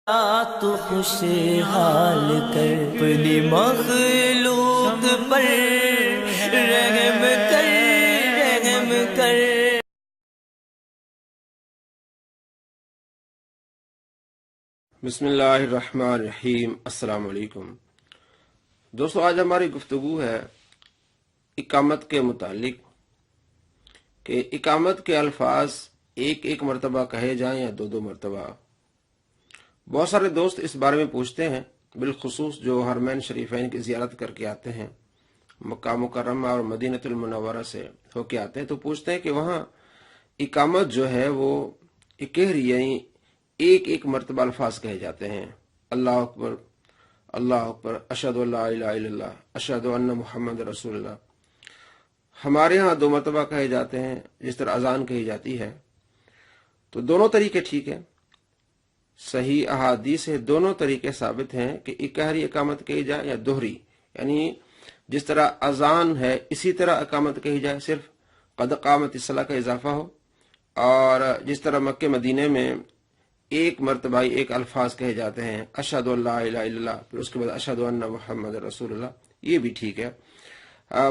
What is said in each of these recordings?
تو خوشحال کر اپنی مخلوق پر رحم کر رحم کر۔ بسم اللہ الرحمن الرحیم۔ السلام علیکم دوستو، آج ہماری گفتگو ہے اقامت کے متعلق کہ اقامت کے الفاظ ایک ایک مرتبہ کہے جائیں یا دو دو مرتبہ۔ بہت سارے دوست اس بارے میں پوچھتے ہیں، بالخصوص جو حرمین شریفین کی زیارت کر کے آتے ہیں، مکہ مکرمہ اور مدینہ المنورہ سے ہو کے آتے ہیں، تو پوچھتے ہیں کہ وہاں اقامت جو ہے وہ یعنی ایک ایک مرتبہ الفاظ کہے جاتے ہیں، اللہ اکبر اللہ اکبر، اشہد ان لا الہ الا اللہ، اشہد ان محمد رسول اللہ۔ ہمارے ہاں دو مرتبہ کہے جاتے ہیں، جس طرح اذان کہی جاتی ہے۔ تو دونوں طریقے ٹھیک ہیں، صحیح احادیث سے دونوں طریقے ثابت ہیں کہ اقہری اقامت کہی جائے یا دوہری، یعنی جس طرح اذان ہے اسی طرح اقامت کہی جائے، صرف قد قامت الصلاۃ کا اضافہ ہو، اور جس طرح مکہ مدینے میں ایک مرتبہ ایک الفاظ کہے جاتے ہیں، اشہد ان لا الہ الا اللہ، پھر اس کے بعد اشہد ان محمد رسول اللہ، یہ بھی ٹھیک ہے۔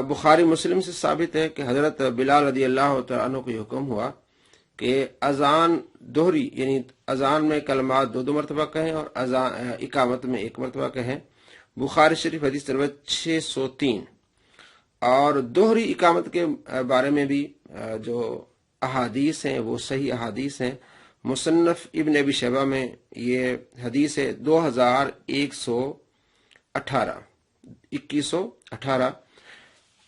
بخاری مسلم سے ثابت ہے کہ حضرت بلال رضی اللہ تعالیٰ عنہ کو یہ حکم ہوا کہ اذان دوہری، یعنی اذان میں کلمات دو دو مرتبہ کہیں اور اقامت میں ایک مرتبہ کہیں۔ بخاری شریف حدیث نمبر 603۔ اور دوہری اقامت کے بارے میں بھی جو احادیث ہیں وہ صحیح احادیث ہیں۔ مصنف ابن ابی شیبہ میں یہ حدیث ہے 2118۔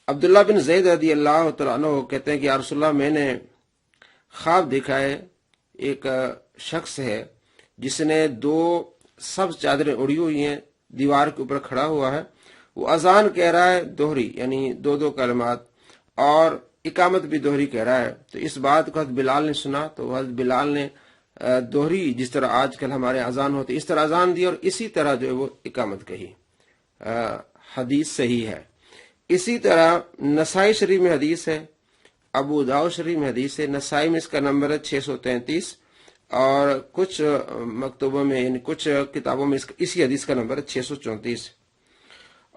عبداللہ بن زید رضی اللہ تعالیٰ عنہ کہتے ہیں کہ یا رسول اللہ، میں نے خواب دیکھا ہے، ایک شخص ہے جس نے دو سبز چادریں اڑی ہوئی ہیں، دیوار کے اوپر کھڑا ہوا ہے، وہ اذان کہہ رہا ہے دوہری، یعنی دو دو کلمات، اور اقامت بھی دوہری کہہ رہا ہے۔ تو اس بات کو حضرت بلال نے سنا، تو حضرت بلال نے دوہری، جس طرح آج کل ہمارے اذان ہوتے اس طرح اذان دی، اور اسی طرح جو ہے وہ اقامت کہی۔ حدیث صحیح ہے۔ اسی طرح نسائی شریف میں حدیث ہے، ابو داؤد شریف میں حدیث ہے، نسائی میں اس کا نمبر ہے 633، اور کچھ مکتوبوں میں یعنی کچھ کتابوں میں اسی حدیث کا نمبر ہے 634،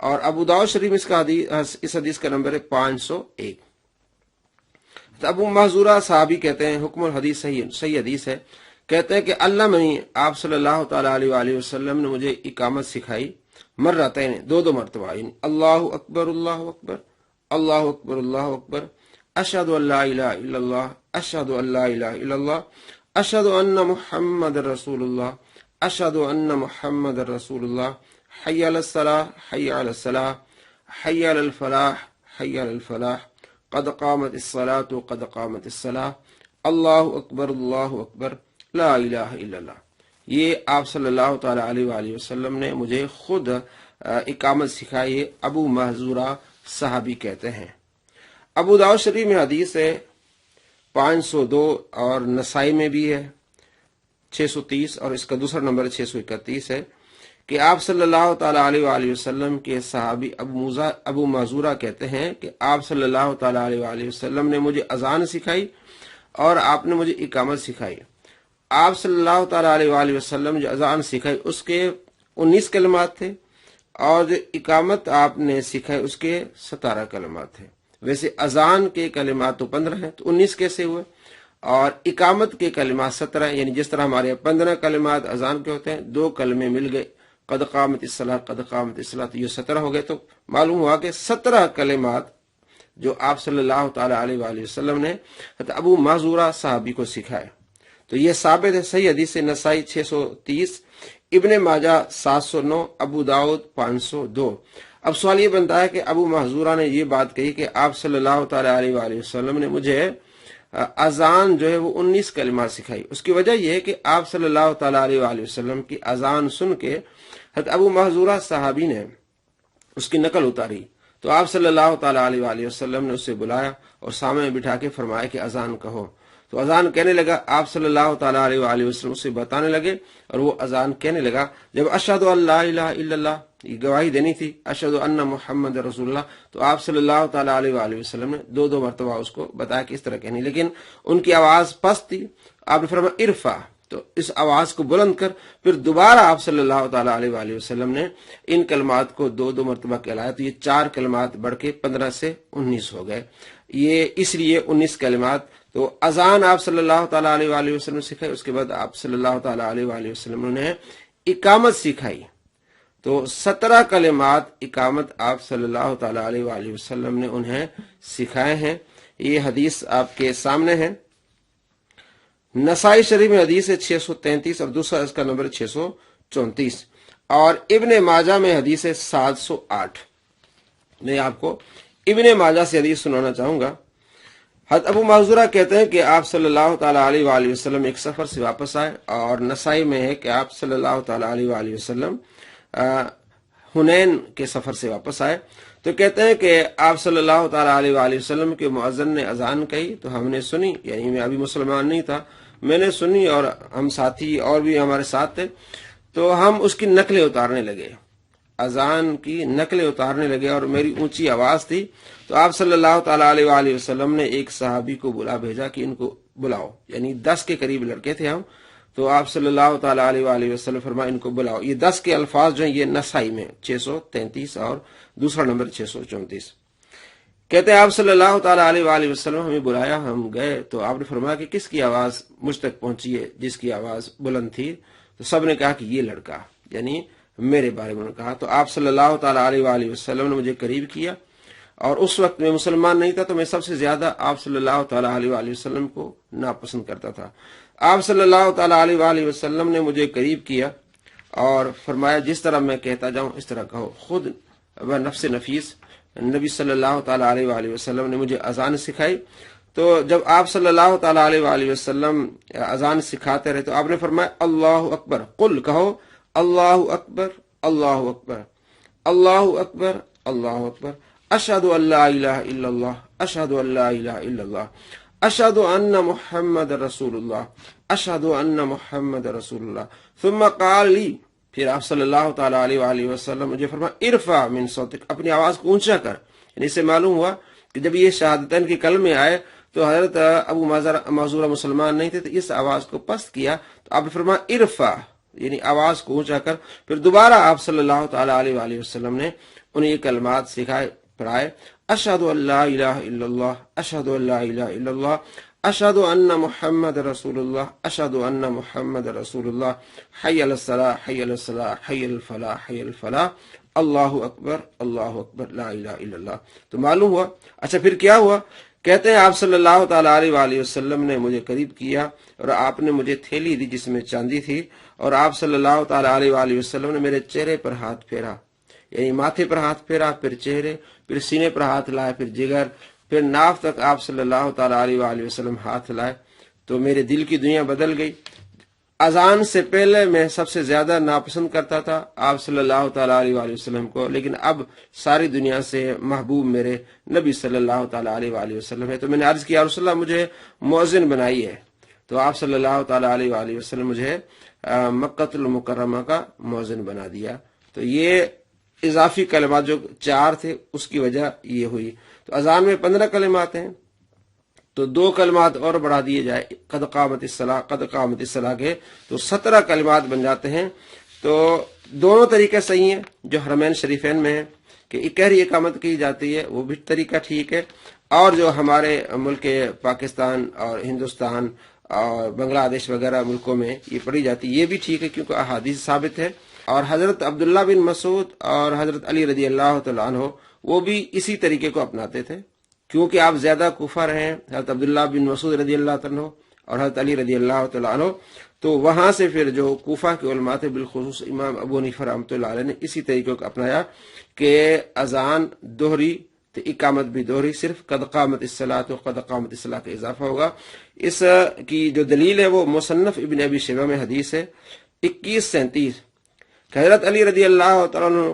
اور ابو داؤد شریف میں اس حدیث کا نمبر ہے 501۔ ابو محذورہ صحابی کہتے ہیں، حکم الحدیث صحیح حدیث ہے، کہتے ہیں کہ علمنی، آپ صلی اللہ تعالی علیہ وآلہ وسلم نے مجھے اقامت سکھائی، مرتين دو دو مرتبہ، یعنی اللہ اکبر اللہ اکبر اللہ اکبر اللہ اکبر، اشہد ان لا الہ الا اللہ اشہد ان لا الہ الا اللہ، اشہد ان محمد رسول اللہ اشہد ان محمد رسول اللہ، حی علی الصلاۃ حی علی الصلاۃ، حی علی الفلاح حی علی الفلاح، قد قامت الصلاۃ قد قامت الصلاۃ، اللہ اکبر لا الہ الا اللہ۔ یہ آپ صلی اللہ تعالی علیہ وآلہ وسلم نے مجھے خود اقامت سکھائی ہے، ابو محذورہ صحابی کہتے ہیں۔ ابو داؤد شریف میں حدیث ہے 502، اور نسائی میں بھی ہے 630، اور اس کا دوسرا نمبر 631 ہے کہ آپ صلی اللہ تعالی علیہ وآلہ وسلم کے صحابی ابو محذورہ کہتے ہیں کہ آپ صلی اللہ تعالی علیہ وآلہ وسلم نے مجھے اذان سکھائی اور آپ نے مجھے اقامت سکھائی۔ آپ صلی اللہ تعالی علیہ وآلہ وسلم جو اذان سکھائی اس کے 19 کلمات تھے، اور جو اقامت آپ نے سکھائی اس کے 17 کلمات تھے۔ ویسے اذان کے کلمات تو 15 ہیں، تو 19 کیسے ہوئے؟ اور اقامت کے کلمات 17 ہیں، یعنی جس طرح ہمارے 15 کلمات اذان کے ہوتے ہیں، دو کلمے مل گئے، قد قامت الصلاۃ قد قامت الصلاۃ، یہ 17 ہو گئے۔ تو معلوم ہوا کہ 17 کلمات جو آپ صلی اللہ تعالی علیہ وآلہ وسلم نے ابو محذورہ صحابی کو سکھائے۔ تو یہ ثابت ہے، صحیح حدیث سے، نسائی 630، ابن ماجہ 709، ابو داؤد 502۔ اب سوال یہ بنتا ہے کہ ابو محذورہ نے یہ بات کہی کہ آپ صلی اللہ تعالی علیہ وآلہ وسلم نے مجھے اذان جو ہے وہ 19 کلمات سکھائی۔ اس کی وجہ یہ ہے کہ آپ صلی اللہ تعالی علیہ وآلہ وسلم کی اذان سن کے حضرت ابو محذورہ صحابی نے اس کی نقل اتاری، تو آپ صلی اللہ تعالی علیہ وآلہ وسلم نے اسے بلایا اور سامنے بٹھا کے فرمایا کہ اذان کہو۔ تو اذان کہنے لگا، آپ صلی اللہ تعالی علیہ وآلہ وسلم اسے بتانے لگے، اور وہ اذان کہنے لگا۔ جب اشہد ان لا الہ الا اللہ، یہ گواہی دینی تھی، اشہد ان محمد رسول اللہ، تو آپ صلی اللہ تعالی علیہ وآلہ وسلم نے دو مرتبہ اس کو بتایا کہ اس طرح کہنی، لیکن ان کی آواز پست تھی۔ آپ نے فرمایا ارفع، تو اس آواز کو بلند کر پھر دوبارہ آپ صلی اللہ تعالی علیہ وآلہ وسلم نے ان کلمات کو دو دو مرتبہ کہلایا، تو یہ 4 کلمات بڑھ کے 15 سے 19 ہو گئے۔ یہ اس لیے 19 کلمات۔ تو اذان آپ صلی اللہ تعالی علیہ وآلہ وسلم نے سکھائی، اس کے بعد آپ صلی اللہ تعالی علیہ وآلہ وسلم نے اقامت سکھائی، تو 17 کلمات اقامت آپ صلی اللہ تعالی علیہ وآلہ وسلم نے انہیں سکھائے ہیں۔ یہ حدیث آپ کے سامنے ہے، نسائی شریف میں حدیث ہے 633 اور دوسرا اس کا نمبر 634، اور ابن ماجہ میں حدیث ہے 708۔ میں آپ کو ابن ماجہ سے حدیث سنانا چاہوں گا۔ حضرت ابو محذورہ کہتے ہیں کہ آپ صلی اللہ تعالی علیہ وآلہ وسلم ایک سفر سے واپس آئے، اور نسائی میں ہے کہ آپ صلی اللہ تعالی علیہ وآلہ وسلم حنین کے سفر سے واپس آئے، تو کہتے ہیں کہ آپ صلی اللہ تعالی علیہ وآلہ وسلم کے مؤذن نے اذان کہی تو ہم نے سنی، یعنی میں ابھی مسلمان نہیں تھا، میں نے سنی اور ہم ساتھی اور بھی ہمارے ساتھ تھے، تو ہم اس کی نقلیں اتارنے لگے، اذان کی نقلیں اتارنے لگے، اور میری اونچی آواز تھی، تو آپ صلی اللہ تعالی علیہ وآلہ وسلم نے ایک صحابی کو بلا بھیجا کہ ان کو بلاؤ، یعنی 10 کے قریب لڑکے تھے ہم، تو آپ صلی اللہ تعالی علیہ وآلہ وسلم فرمایا ان کو بلاؤ۔ یہ 10 کے الفاظ جو ہیں یہ نسائی میں 633 اور دوسرا نمبر 634۔ کہتے ہیں آپ صلی اللہ تعالی علیہ وآلہ وسلم ہمیں بلایا، ہم گئے تو آپ نے فرمایا کہ کس کی آواز مجھ تک پہنچی ہے، جس کی آواز بلند تھی، تو سب نے کہا کہ یہ لڑکا، یعنی میرے بارے میں کہا۔ تو آپ صلی اللہ تعالی علیہ وآلہ وسلم نے مجھے قریب کیا، اور اس وقت میں مسلمان نہیں تھا، تو میں سب سے زیادہ آپ صلی اللہ تعالی علیہ وآلہ وسلم کو ناپسند کرتا تھا۔ آپ صلی اللہ تعالی علیہ وآلہ وسلم نے مجھے قریب کیا اور فرمایا جس طرح میں کہتا جاؤں اس طرح کہو، خود و نفس نفیس نبی صلی اللہ تعالی علیہ وآلہ وسلم نے مجھے اذان سکھائی۔ تو جب آپ صلی اللہ تعالی علیہ وآلہ وسلم اذان سکھاتے رہے تو آپ نے فرمایا اللہ اکبر، قل کہو اللہ اکبر اللہ اکبر اللہ اکبر اللہ اکبر، اشہد ان لا الہ الا اللہ اشہد ان لا الہ الا اللہ اشہد ان محمد رسول اللہ اشہد ان محمد رسول اللہ، ثم قال لی، پھر آپ صلی اللہ تعالی علیہ وآلہ وسلم مجھے فرمایا ارفع من صوتک، اپنی آواز کو اونچا کر۔ یعنی اس سے معلوم ہوا کہ جب یہ شہادتین کے کلمے آئے تو حضرت ابو محذورہ مسلمان نہیں تھے، تو اس آواز کو پست کیا، تو آپ نے فرمایا ارفع، یعنی آواز کو اونچا کر۔ پھر دوبارہ آپ صلی اللہ تعالی علیہ وآلہ وسلم نے انہیں یہ کلمات سکھائے پڑھائے، اشہد ان لا الہ الا اللہ اشہد ان لا الہ الا اللہ اشہد ان محمد رسول اللہ اشہد ان محمد رسول اللہ، حی علی الصلاۃ حی علی الصلاۃ حی علی الفلاح حی علی الفلاح، اللہ اکبر لا الہ الا اللہ۔ تو معلوم ہوا۔ اچھا پھر کیا ہوا؟ کہتے ہیں آپ صلی اللہ تعالی علیہ وآلہ وسلم نے مجھے قریب کیا اور آپ نے مجھے تھیلی دی جس میں چاندی تھی، اور آپ صلی اللہ تعالی علیہ وآلہ وسلم نے میرے چہرے پر ہاتھ پھیرا، یعنی ماتھے پر ہاتھ پھیرا، پھر چہرے، پھر سینے پر ہاتھ لائے، پھر جگر، پھر ناف تک آپ صلی اللہ تعالی علیہ وآلہ وسلم ہاتھ لائے، تو میرے دل کی دنیا بدل گئی۔ اذان سے پہلے میں سب سے زیادہ ناپسند کرتا تھا آپ صلی اللہ تعالی علیہ وآلہ وسلم کو، لیکن اب ساری دنیا سے محبوب میرے نبی صلی اللہ تعالی علیہ وآلہ وسلم ہے۔ تو میں نے عرض کیا رسول اللہ مجھے مؤذن بنائی ہے، تو آپ صلی اللہ تعالی علیہ وآلہ وسلم مجھے مکہ المکرمہ کا مؤذن بنا دیا۔ تو یہ اضافی کلمات جو 4 تھے اس کی وجہ یہ ہوئی۔ تو اذان میں 15 کلمات ہیں، تو 2 کلمات اور بڑھا دیے جائے، قد قامت الصلاۃ کے، تو 17 کلمات بن جاتے ہیں۔ تو دونوں طریقے صحیح ہیں جو حرمین شریفین میں ہیں کہ اکہری اقامت کی جاتی ہے، وہ بھی طریقہ ٹھیک ہے، اور جو ہمارے ملک پاکستان اور ہندوستان اور بنگلہ دیش وغیرہ ملکوں میں یہ پڑھی جاتی ہے، یہ بھی ٹھیک ہے کیونکہ احادیث ثابت ہے۔ اور حضرت عبداللہ بن مسعود اور حضرت علی رضی اللہ تعالیٰ عنہ وہ بھی اسی طریقے کو اپناتے تھے، کیونکہ آپ زیادہ کوفہ رہے ہیں، حضرت عبداللہ بن مسعود رضی اللہ عنہ اور حضرت علی رضی اللہ تعالیٰ عنہ، تو وہاں سے پھر جو کوفہ کے علماء تھے، بالخصوص امام ابو حنیفہ رحمۃ اللہ علیہ نے اسی طریقے کو اپنایا کہ اذان دوہری تو اقامت بھی دوہری، صرف قد قامت الصلاۃ و قد قامت الصلاۃ کا اضافہ ہوگا۔ اس کی جو دلیل ہے وہ مصنف ابن ابی شیبہ میں حدیث ہے 2137 کہ حضرت علی رضی اللہ تعالیٰ عنہ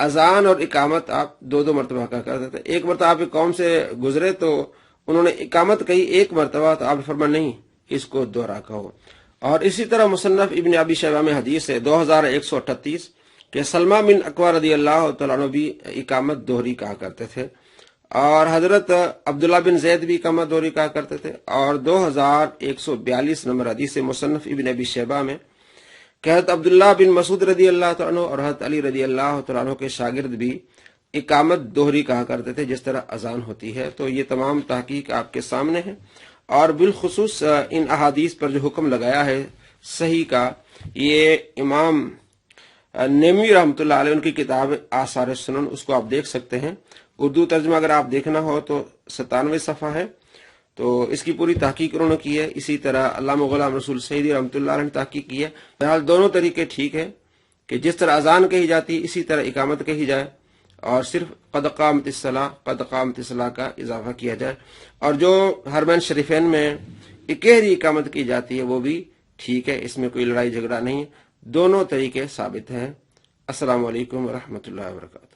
اذان اور اقامت آپ 2 مرتبہ کا کرتے تھے۔ ایک مرتبہ آپ قوم سے گزرے تو انہوں نے اقامت کہی 1 مرتبہ، تو آپ نے فرمایا نہیں اس کو دوہرا کہو۔ اور اسی طرح مصنف ابن ابی شیبہ میں حدیث ہے 2138 کہ سلمہ بن اکوع رضی اللہ تعالیٰ عنہ بھی اقامت دوہری کہا کرتے تھے، اور حضرت عبداللہ بن زید بھی اقامت دوہری کہا کرتے تھے. اور 2142 نمبر حدیث مصنف ابن ابی شیبہ میں کہ حضرت عبداللہ بن مسعود رضی اللہ تعالیٰ عنہ اور حضرت علی رضی اللہ تعالیٰ عنہ کے شاگرد بھی اقامت دوہری کہا کرتے تھے جس طرح اذان ہوتی ہے. تو یہ تمام تحقیق آپ کے سامنے ہے. اور بالخصوص ان احادیث پر جو حکم لگایا ہے صحیح کا، یہ امام نیمی رحمۃ اللہ علیہ ان کی کتاب آثار سنن، اس کو آپ دیکھ سکتے ہیں. اردو ترجمہ اگر آپ دیکھنا ہو تو 97 صفحہ ہے. تو اس کی پوری تحقیق انہوں نے کی ہے. اسی طرح علامہ غلام رسول سعیدی رحمۃ اللہ علیہ نے تحقیق کی ہے. بہرحال دونوں طریقے ٹھیک ہے کہ جس طرح اذان کہی جاتی اسی طرح اقامت کہی جائے، اور صرف قد قامت الصلاۃ کا اضافہ کیا جائے. اور جو حرمین شریفین میں اکہری اقامت کی جاتی ہے وہ بھی ٹھیک ہے، اس میں کوئی لڑائی جھگڑا نہیں ہے. دونوں طریقے ثابت ہیں. السلام علیکم ورحمۃ اللہ وبرکاتہ.